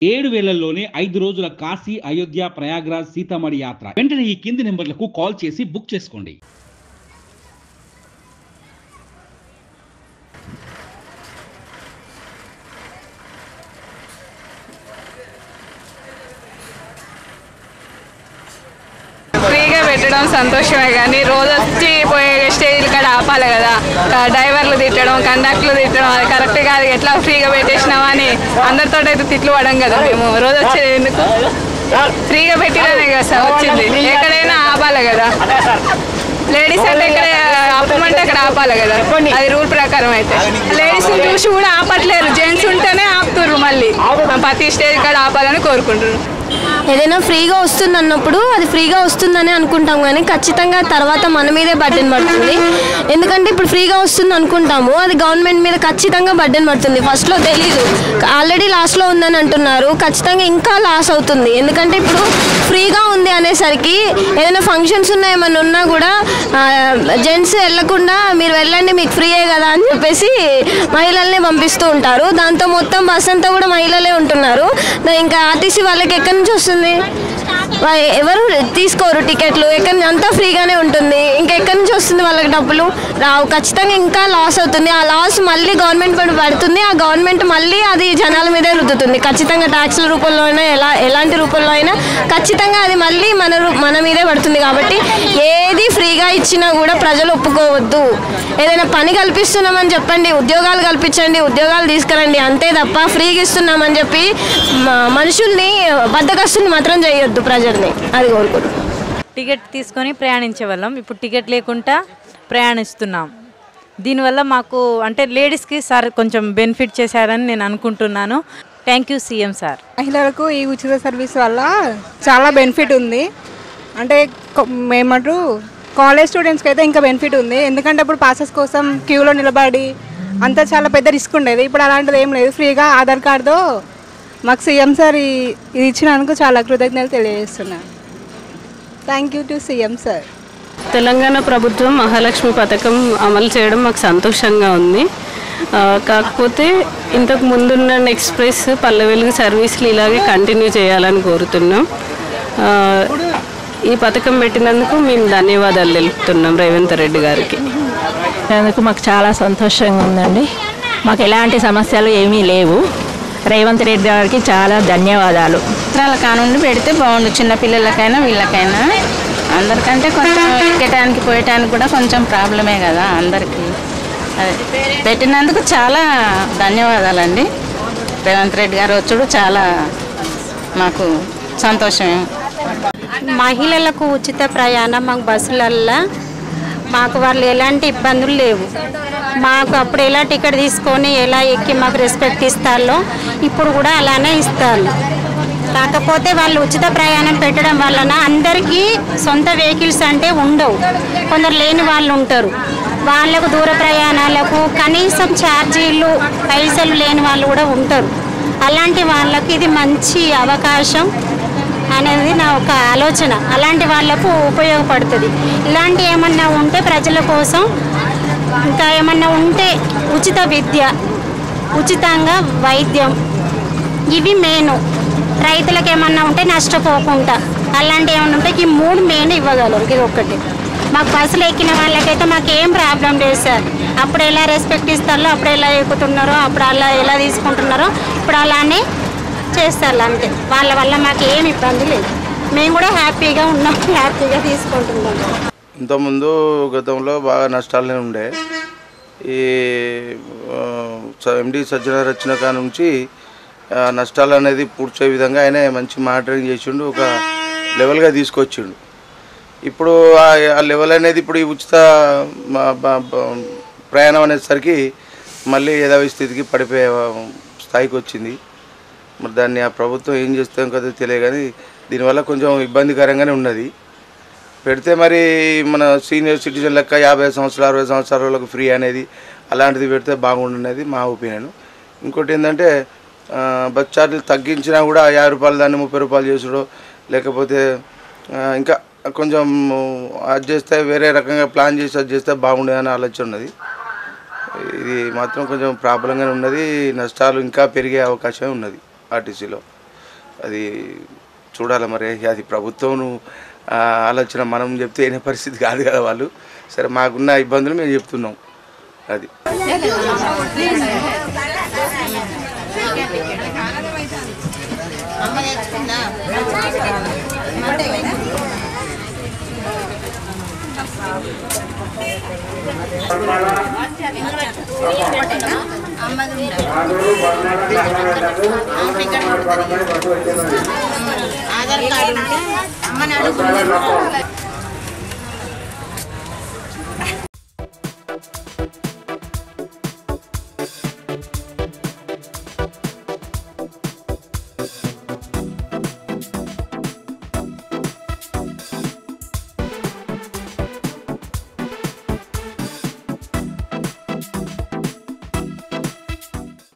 7 వేలల్లోనే 5 రోజుల కాశీ, అయోధ్య, ప్రయాగ్రాజ్, సీతామఢి యాత్ర. వెంటనే ఈ కింది నంబర్లకు కాల్ చేసి బుక్ చేసుకోండి. ఫ్రీగా పెట్టడం సంతోషమే, కానీ రోజు వచ్చి పోయే స్టేజ్లు కాడ ఆపాలి కదా. డ్రైవర్లు తిట్టడం, కండక్టర్లు తిట్టడం అది కరెక్ట్ కాదు. ఎట్లా ఫ్రీగా పెట్టేసినావా అని అందరితో అయితే తిట్లు పడం కదా. మేము రోజు వచ్చేది ఎందుకు? ఫ్రీగా పెట్టిననే కదా సార్ వచ్చింది. ఎక్కడైనా ఆపాలి కదా. లేడీస్ అంటే ఇక్కడ ఆపమంటే అక్కడ ఆపాలి కదా, అది రూల్ ప్రకారం. అయితే లేడీస్ చూసి కూడా ఆపట్లేరు, జెంట్స్ ఉంటేనే ఆపుతుర్రు. మళ్ళీ ప్రతి స్టేజ్ కాడ ఆపాలని కోరుకుంటున్నారు. ఏదైనా ఫ్రీగా వస్తుంది అన్నప్పుడు అది ఫ్రీగా వస్తుందని అనుకుంటాం, కానీ ఖచ్చితంగా తర్వాత మన మీదే బర్డెన్ పడుతుంది. ఎందుకంటే ఇప్పుడు ఫ్రీగా వస్తుంది అనుకుంటాము, అది గవర్నమెంట్ మీద ఖచ్చితంగా బర్డెన్ పడుతుంది. ఫస్ట్లో తెలీదు, ఆల్రెడీ లాస్లో ఉందని అంటున్నారు, ఖచ్చితంగా ఇంకా లాస్ అవుతుంది. ఎందుకంటే ఇప్పుడు ఫ్రీగా ఉంది అనేసరికి ఏదైనా ఫంక్షన్స్ ఏమైనా ఉన్నా కూడా జెంట్స్ వెళ్ళకుండా మీరు వెళ్ళండి మీకు ఫ్రీయే కదా అని చెప్పేసి మహిళల్ని పంపిస్తూ ఉంటారు. దాంతో మొత్తం బస్ అంతా కూడా మహిళలే ఉంటున్నారు. ఇంకా ఆర్టీసీ వాళ్ళకి ఎక్కడి నుంచి వస్తుంది? ఎవరు తీసుకోరు టికెట్లు, ఎక్కడి అంతా ఫ్రీగానే ఉంటుంది. ఇంకెక్కడి నుంచి వస్తుంది వాళ్ళకి డబ్బులు? రావు. ఖచ్చితంగా ఇంకా లాస్ అవుతుంది. ఆ లాస్ మళ్ళీ గవర్నమెంట్ పడుతుంది. ఆ గవర్నమెంట్ మళ్ళీ అది జనాల మీదే రుద్దుతుంది. ఖచ్చితంగా ట్యాక్స్ల రూపంలో అయినా ఎలాంటి రూపంలో అయినా ఖచ్చితంగా అది మళ్ళీ మన మీదే పడుతుంది. కాబట్టి ఏది ఫ్రీగా ఇచ్చినా కూడా ప్రజలు ఒప్పుకోవద్దు. ఏదైనా పని కల్పిస్తున్నామని చెప్పండి, ఉద్యోగాలు కల్పించండి, ఉద్యోగాలు తీసుకురండి, అంతే తప్ప ఫ్రీగా ఇస్తున్నామని చెప్పి మనుషుల్ని బద్దకస్తుల్ని మాత్రం చేయొద్దు, ప్రజల్ని. అది కోరుకుంటున్నాం. టికెట్ తీసుకొని ప్రయాణించే వాళ్ళం, ఇప్పుడు టికెట్ లేకుండా ప్రయాణిస్తున్నాం. దీనివల్ల మాకు అంటే లేడీస్కి సార్ కొంచెం బెనిఫిట్ చేశారని నేను అనుకుంటున్నాను. Thank you CM sir. మహిళలకు ఈ ఉచిత సర్వీస్ వల్ల చాలా బెనిఫిట్ ఉంది. అంటే మేమంటూ కాలేజ్ స్టూడెంట్స్కి అయితే ఇంకా బెనిఫిట్ ఉంది. ఎందుకంటే ఇప్పుడు పాసెస్ కోసం క్యూలో నిలబడి అంతా చాలా పెద్ద రిస్క్ ఉండేది. ఇప్పుడు అలాంటిది ఏం లేదు. ఫ్రీగా ఆధార్ కార్డుతో మాకు సీఎం సార్ ఇది ఇచ్చినందుకు చాలా కృతజ్ఞతలు తెలియజేస్తున్నాను. Thank you to CM sir. Telangana ప్రభుత్వం మహాలక్ష్మి పథకం అమలు చేయడం మాకు సంతోషంగా ఉంది. కాకపోతే ఇంతకు ముందున్న ఎక్స్ప్రెస్ పల్లె వెలుగు సర్వీసులు ఇలాగే కంటిన్యూ చేయాలని కోరుతున్నాం. ఈ పథకం పెట్టినందుకు మేము ధన్యవాదాలు తెలుపుతున్నాం రేవంత్ రెడ్డి గారికి. అందుకు మాకు చాలా సంతోషంగా ఉందండి. మాకు ఎలాంటి సమస్యలు ఏమీ లేవు. రేవంత్ రెడ్డి గారికి చాలా ధన్యవాదాలు. చిత్రాల కానుండి పెడితే బాగుండు, చిన్నపిల్లలకైనా వీళ్ళకైనా. అందరికంటే కొంచెం ఎక్కటానికి పోయటానికి కూడా కొంచెం ప్రాబ్లమే కదా అందరికీ. అదే పెట్టినందుకు చాలా ధన్యవాదాలండి. రేవంత్ రెడ్డి గారు వచ్చుడు చాలా మాకు సంతోషమే. మహిళలకు ఉచిత ప్రయాణం మాకు బస్సులల్లో మాకు వాళ్ళు ఎలాంటి ఇబ్బందులు లేవు. మాకు అప్పుడు ఎలా టికెట్ తీసుకొని ఎలా ఎక్కి మాకు రెస్పెక్ట్ ఇస్తారో ఇప్పుడు కూడా అలానే ఇస్తారు. కాకపోతే వాళ్ళు ఉచిత ప్రయాణం పెట్టడం వలన అందరికీ సొంత వెహికల్స్ అంటే ఉండవు. కొందరు లేని వాళ్ళు ఉంటారు. వాళ్ళకు దూర ప్రయాణాలకు కనీసం ఛార్జీలు పైసలు లేని వాళ్ళు కూడా ఉంటారు. అలాంటి వాళ్ళకి ఇది మంచి అవకాశం అనేది నా ఒక ఆలోచన. అలాంటి వాళ్ళకు ఉపయోగపడుతుంది. ఇలాంటి ఏమన్నా ఉంటే ప్రజల కోసం, ఇంకా ఏమన్నా ఉంటే ఉచిత విద్య, ఉచితంగా వైద్యం, ఇవి మెయిన్. రైతులకు ఏమన్నా ఉంటే నష్టపోకుండా అలాంటివి ఏమన్నా ఉంటే ఈ 3 మెయిన్ ఇవ్వగలరు. ఇది ఒక్కటి. మాకు బస్సులు ఎక్కిన వాళ్ళకైతే మాకు ఏం ప్రాబ్లం లేదు సార్. అప్పుడు ఎలా రెస్పెక్ట్ ఇస్తారో, అప్పుడు ఎలా ఎక్కుతున్నారో, అప్పుడు అలా ఎలా తీసుకుంటున్నారో ఇప్పుడు అలానే చేస్తారు. అంతే. వాళ్ళ వల్ల మాకు ఏం ఇబ్బంది లేదు. మేము కూడా హ్యాపీగా ఉన్నాం, హ్యాపీగా తీసుకుంటున్నాం. ఇంతకుముందు గతంలో బాగా నష్టాలనే ఉండే. ఈ ఎండి సజ్జనార్ వచ్చిన కాడ నుంచి నష్టాలు అనేది పూడ్చే విధంగా ఆయన మంచి మానిటరింగ్ చేసిండు, ఒక లెవెల్గా తీసుకొచ్చిండు. ఇప్పుడు ఆ లెవెల్ అనేది ఇప్పుడు ఈ ఉచిత ప్రయాణం అనేసరికి మళ్ళీ యథావి స్థితికి పడిపోయే స్థాయికి వచ్చింది. మరి దాన్ని ఆ ప్రభుత్వం ఏం చేస్తాం కదా తెలియదు, కానీ దీనివల్ల కొంచెం ఇబ్బందికరంగానే ఉన్నది. పెడితే మరి మన సీనియర్ సిటిజన్ లెక్క 50 సంవత్సరాలు 60 సంవత్సరాల వాళ్ళకు ఫ్రీ అనేది అలాంటిది పెడితే బాగుండనేది మా ఒపీనియన్. ఇంకోటి ఏంటంటే బస్ ఛార్జీలు తగ్గించినా కూడా 50 రూపాయలు దాన్ని 30 రూపాయలు చేసుడో, లేకపోతే ఇంకా కొంచెం అది చేస్తే వేరే రకంగా ప్లాన్ చేసి అది చేస్తే బాగుండేదని ఆలోచన ఉన్నది. ఇది మాత్రం కొంచెం ప్రాబ్లంగానే ఉన్నది. నష్టాలు ఇంకా పెరిగే అవకాశం ఉన్నది ఆర్టీసీలో. అది చూడాలి మరి. అది ప్రభుత్వం ఆలోచన మనం చెప్తే అయిన పరిస్థితి కాదు కదా వాళ్ళు. సరే మాకున్న ఇబ్బందులు మేము చెప్తున్నాం. అది ఆధార్ కార్డు